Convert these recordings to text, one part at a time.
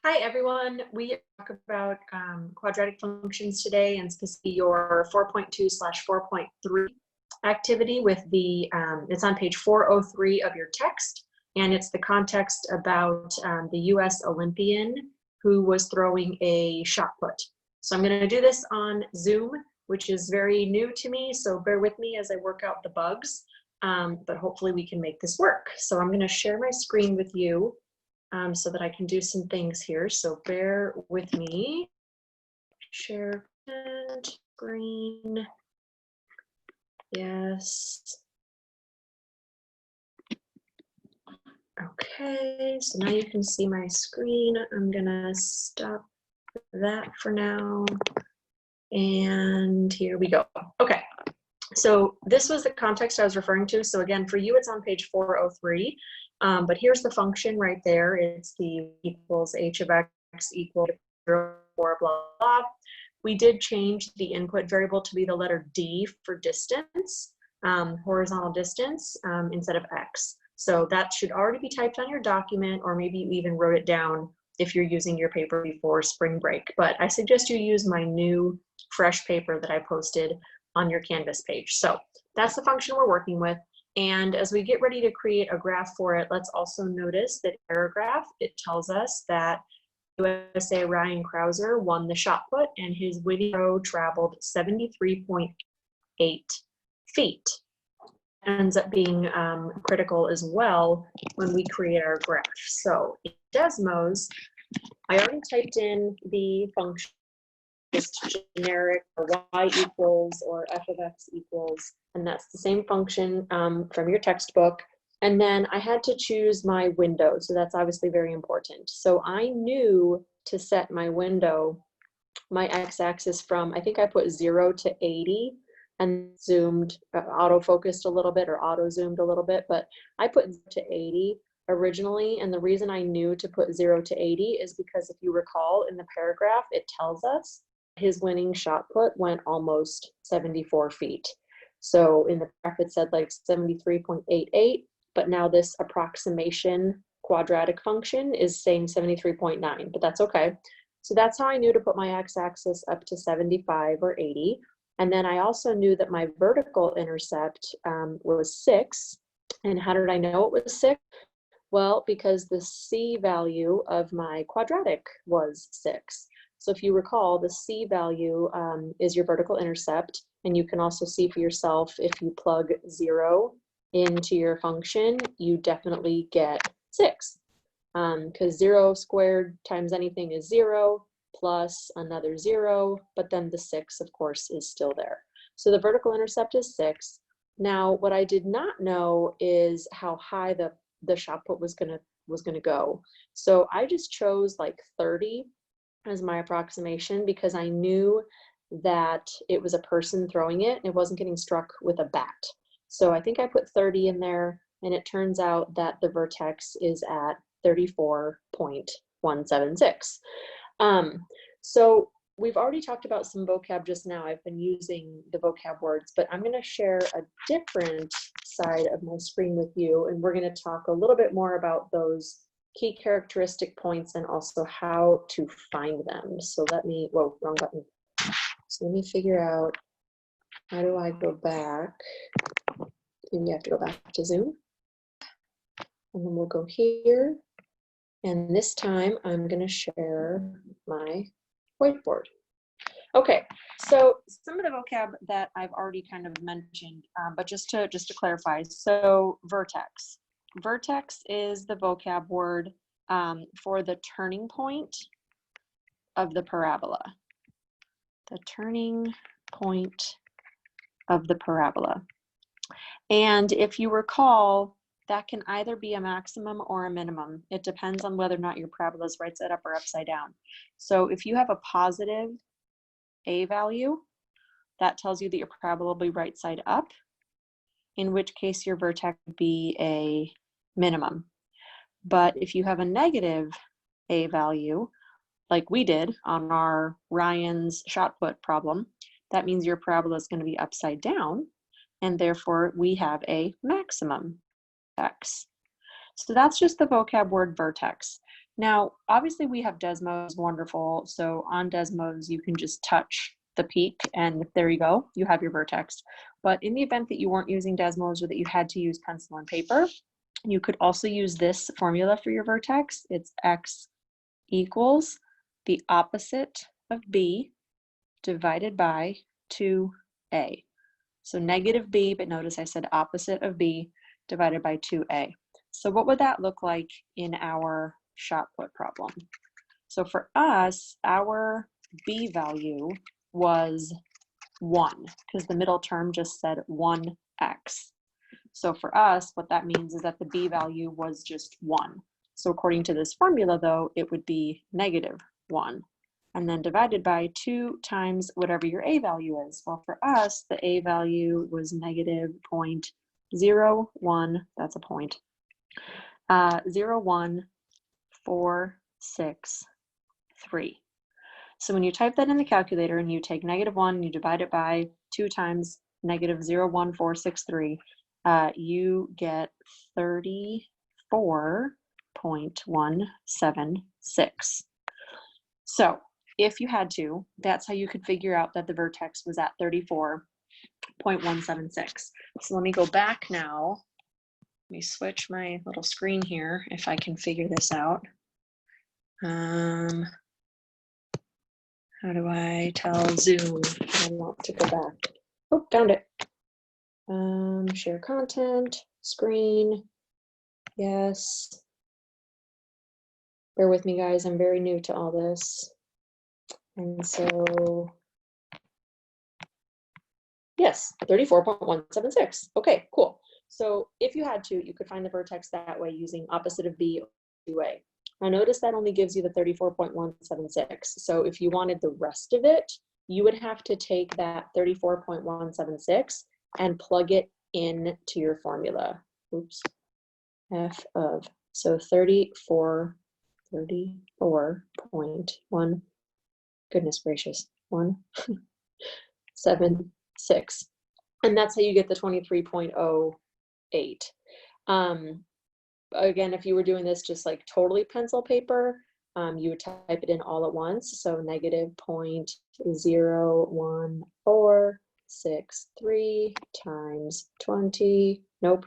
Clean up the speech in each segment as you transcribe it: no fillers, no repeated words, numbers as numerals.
Hi, everyone. We talk about quadratic functions today, and specifically your 4.2/4.3 activity with the, it's on page 403 of your text, and it's the context about the US Olympian who was throwing a shot put. So I'm going to do this on Zoom, which is very new to me, so bear with me as I work out the bugs, but hopefully we can make this work. So I'm going to share my screen with you. So that I can do some things here. So bear with me. Share screen. Yes. Okay, so now you can see my screen. I'm gonna stop that for now. And here we go. Okay, so this was the context I was referring to. So again, for you, it's on page 403. But here's the function right there. It's the equals h of x equal 0, 4, blah, blah. We did change the input variable to be the letter d for distance, horizontal distance, instead of x. So that should already be typed on your document, or maybe you even wrote it down if you're using your paper before spring break. But I suggest you use my new fresh paper that I posted on your Canvas page. So that's the function we're working with. And as we get ready to create a graph for it, let's also notice that paragraph, it tells us that USA Ryan Krauser won the shot put and his winning throw traveled 73.8 feet. Ends up being critical as well when we create our graph. So in Desmos, I already typed in the function, just generic, or y equals or f of x equals, and that's the same function from your textbook. And then I had to choose my window, so that's obviously very important. So I knew to set my window, my x-axis from, I think I put 0 to 80 and zoomed, auto-focused a little bit or auto-zoomed a little bit, but I put 0 to 80 originally, and the reason I knew to put 0 to 80 is because if you recall in the paragraph, it tells us his winning shot put went almost 74 feet. So in the graph it said like 73.88, but now this approximation quadratic function is saying 73.9, but that's okay. So that's how I knew to put my x-axis up to 75 or 80. And then I also knew that my vertical intercept was 6. And how did I know it was 6? Well, because the c value of my quadratic was 6. So if you recall, the c value is your vertical intercept, and you can also see for yourself if you plug 0 into your function, you definitely get 6, because 0 squared times anything is 0 plus another 0, but then the 6, of course, is still there. So the vertical intercept is 6. Now, what I did not know is how high the shot put was gonna go. So I just chose like 30 as my approximation because I knew that it was a person throwing it and it wasn't getting struck with a bat. So I think I put 30 in there, and it turns out that the vertex is at 34.176. So we've already talked about some vocab just now. I've been using the vocab words, but I'm going to share a different side of my screen with you, and we're going to talk a little bit more about those key characteristic points and also how to find them. So let me, whoa, wrong button. So let me figure out, how do I go back? Maybe you have to go back to Zoom. And then we'll go here. And this time I'm going to share my whiteboard. Okay, so some of the vocab that I've already kind of mentioned, but just to clarify, so vertex. Vertex is the vocab word for the turning point of the parabola. The turning point of the parabola. And if you recall, that can either be a maximum or a minimum. It depends on whether or not your parabola is right side up or upside down. So if you have a positive a value, that tells you that your parabola will be right side up, in which case your vertex would be a minimum. But if you have a negative a value, like we did on our Ryan's shot put problem, that means your parabola is going to be upside down, and therefore we have a maximum vertex. So that's just the vocab word vertex. Now, obviously we have Desmos, wonderful. So on Desmos, you can just touch the peak and there you go, you have your vertex. But in the event that you weren't using Desmos or that you had to use pencil and paper, you could also use this formula for your vertex. It's x equals the opposite of b divided by 2a. So negative b, but notice I said opposite of b divided by 2a. So what would that look like in our shot put problem? So for us, our b value was 1 because the middle term just said 1x. So for us, what that means is that the b value was just 1. So according to this formula, though, it would be negative 1. And then divided by 2 times whatever your a value is. Well, for us, the a value was negative 0.01, that's a point, 0.1463. So when you type that in the calculator and you take negative 1 and you divide it by 2 times negative 0.1463, you get 34.176. So if you had to, that's how you could figure out that the vertex was at 34.176. So let me go back now. Let me switch my little screen here if I can figure this out. How do I tell Zoom I want to go back? Oh, found it. Share content, screen. Yes. Bear with me, guys. I'm very new to all this. And so, yes, 34.176. Okay, cool. So if you had to, you could find the vertex that way using opposite of b or 2a. Now notice that only gives you the 34.176. So if you wanted the rest of it, you would have to take that 34.176 and plug it into your formula. Oops. F of, so 34.1, goodness gracious, 176. And that's how you get the 23.08. Again, if you were doing this just like totally pencil paper, you would type it in all at once. So negative 0.01463 times 20, nope,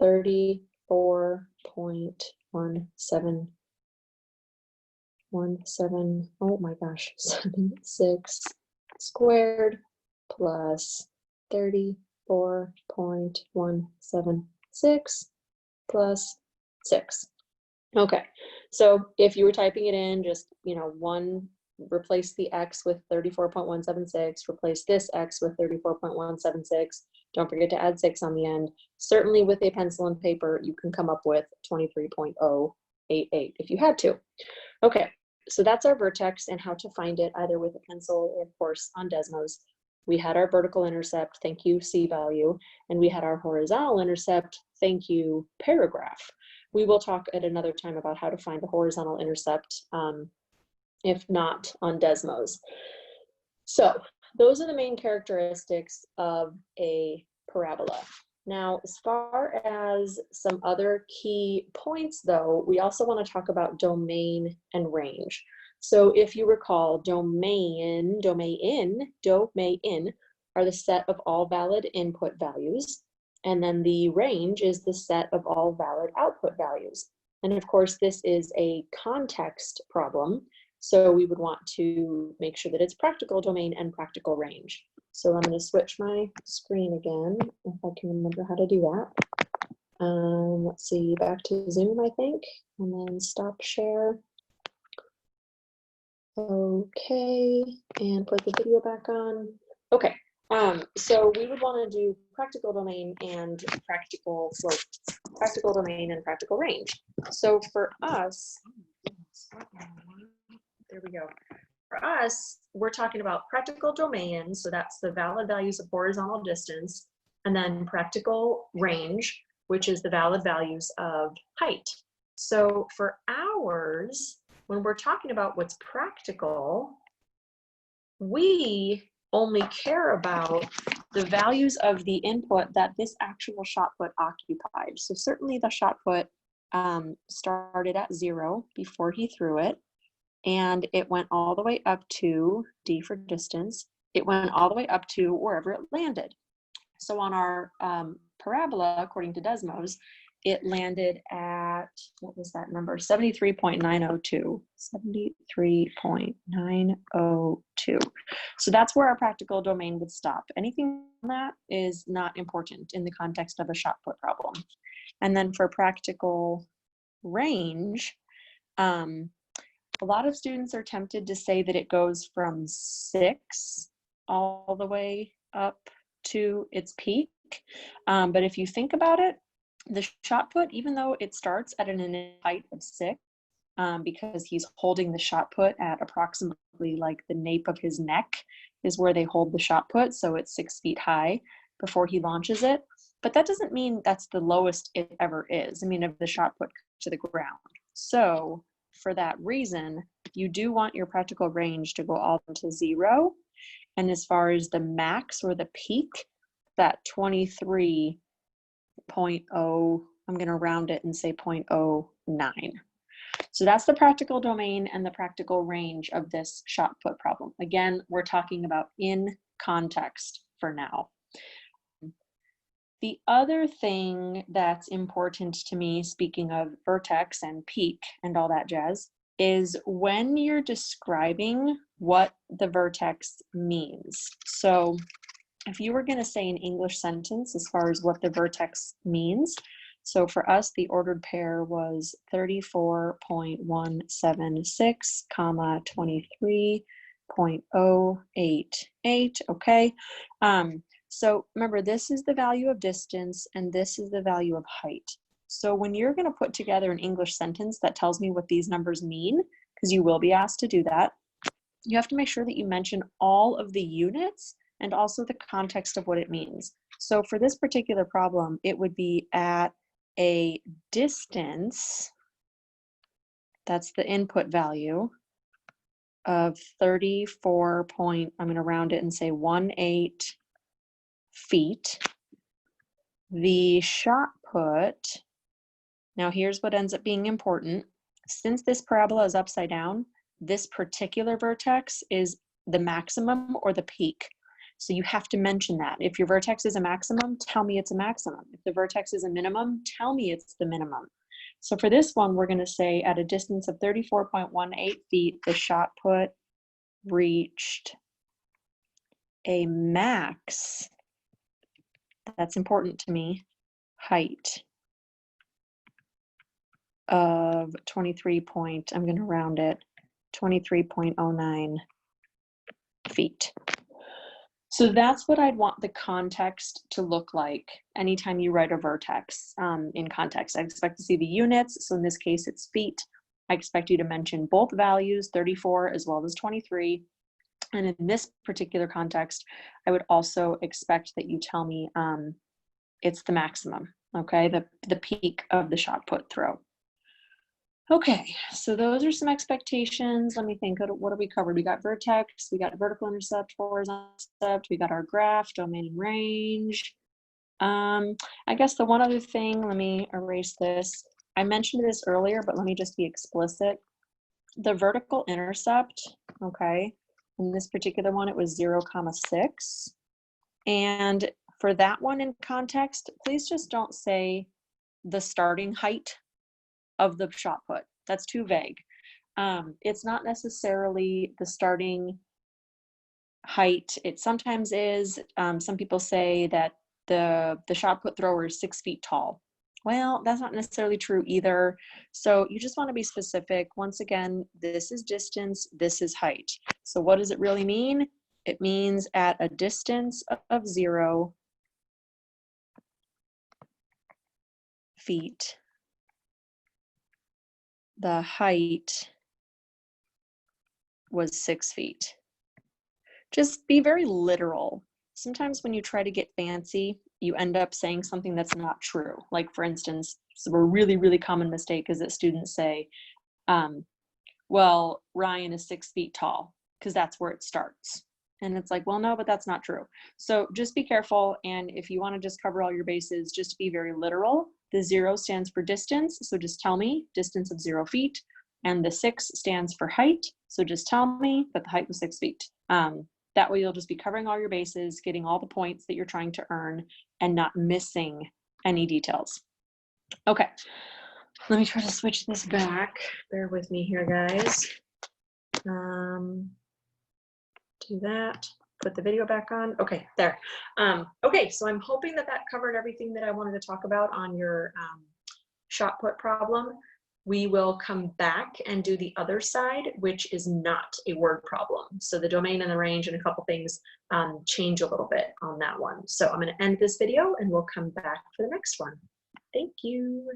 34.17, oh my gosh, 76 squared plus 34.176 plus 6. Okay, so if you were typing it in, just, replace the x with 34.176, replace this x with 34.176. Don't forget to add 6 on the end. Certainly with a pencil and paper, you can come up with 23.088 if you had to. Okay, so that's our vertex and how to find it either with a pencil or, of course, on Desmos. We had our vertical intercept, thank you, C value, and we had our horizontal intercept, thank you, paragraph. We will talk at another time about how to find the horizontal intercept, if not on Desmos. So those are the main characteristics of a parabola. Now, as far as some other key points, though, we also want to talk about domain and range. So if you recall, domain are the set of all valid input values, and then the range is the set of all valid output values. And of course, this is a context problem, so we would want to make sure that it's practical domain and practical range. So I'm going to switch my screen again, if I can remember how to do that. Let's see, back to Zoom, I think, and then stop share. Okay, and put the video back on. Okay, so we would want to do practical domain and practical domain and practical range. So for us, there we go. For us, we're talking about practical domain, so that's the valid values of horizontal distance, and then practical range, which is the valid values of height. So for ours, when we're talking about what's practical, we only care about the values of the input that this actual shot put occupied. So certainly the shot put started at 0 before he threw it, and it went all the way up to, D for distance, it went all the way up to wherever it landed. So on our parabola, according to Desmos, it landed at, what was that number? 73.902. 73.902. So that's where our practical domain would stop. Anything on that is not important in the context of a shot put problem. And then for practical range, a lot of students are tempted to say that it goes from 6 all the way up to its peak. But if you think about it, the shot put, even though it starts at an initial height of 6, because he's holding the shot put at approximately like the nape of his neck is where they hold the shot put, so it's 6 feet high before he launches it. But that doesn't mean that's the lowest it ever is. I mean, if the shot put to the ground. So for that reason, you do want your practical range to go all to 0. And as far as the max or the peak, that 23.0, I'm going to round it and say 0.09. So that's the practical domain and the practical range of this shot put problem. Again, we're talking about in context for now. The other thing that's important to me, speaking of vertex and peak and all that jazz, is when you're describing what the vertex means. So if you were going to say an English sentence as far as what the vertex means, so for us, the ordered pair was 34.176, comma 23.088, okay? So remember, this is the value of distance and this is the value of height. So when you're going to put together an English sentence that tells me what these numbers mean, because you will be asked to do that, you have to make sure that you mention all of the units and also the context of what it means. So for this particular problem, it would be at a distance, that's the input value, of 34 point, I'm going to round it and say 18 feet. The shot put, now here's what ends up being important. Since this parabola is upside down, this particular vertex is the maximum or the peak. So you have to mention that. If your vertex is a maximum, tell me it's a maximum. If the vertex is a minimum, tell me it's the minimum. So for this one, we're going to say at a distance of 34.18 feet, the shot put reached a max, that's important to me, height of 23 point, I'm going to round it, 23.09 feet. So that's what I'd want the context to look like anytime you write a vertex in context. I expect to see the units. So in this case, it's feet. I expect you to mention both values, 34 as well as 23. And in this particular context, I would also expect that you tell me it's the maximum, okay? The peak of the shot put throw. Okay, so those are some expectations. Let me think, what have we covered? We got vertex, we got vertical intercept, horizontal intercept, we got our graph, domain and range. I guess the one other thing, let me erase this. I mentioned this earlier, but let me just be explicit. The vertical intercept, okay, in this particular one, it was 0.6. And for that one in context, please just don't say the starting height of the shot put. That's too vague. It's not necessarily the starting height. It sometimes is. Some people say that the shot put thrower is 6 feet tall. Well, that's not necessarily true either. So you just want to be specific. Once again, this is distance, this is height. So what does it really mean? It means at a distance of 0 feet, the height was 6 feet. Just be very literal. Sometimes when you try to get fancy, you end up saying something that's not true. Like for instance, so a really, really common mistake is that students say, well, Ryan is 6 feet tall, because that's where it starts. And it's like, well, no, but that's not true. So just be careful. And if you want to just cover all your bases, just be very literal The 0 stands for distance, so just tell me distance of 0 feet. And the 6 stands for height, so just tell me that the height was 6 feet. That way you'll just be covering all your bases, getting all the points that you're trying to earn, and not missing any details. Okay, let me try to switch this back. Bear with me here, guys. Do that. Put the video back on. Okay, there. Okay, so I'm hoping that that covered everything that I wanted to talk about on your shot put problem. We will come back and do the other side, which is not a word problem. So the domain and the range and a couple things change a little bit on that one. So I'm going to end this video and we'll come back for the next one. Thank you.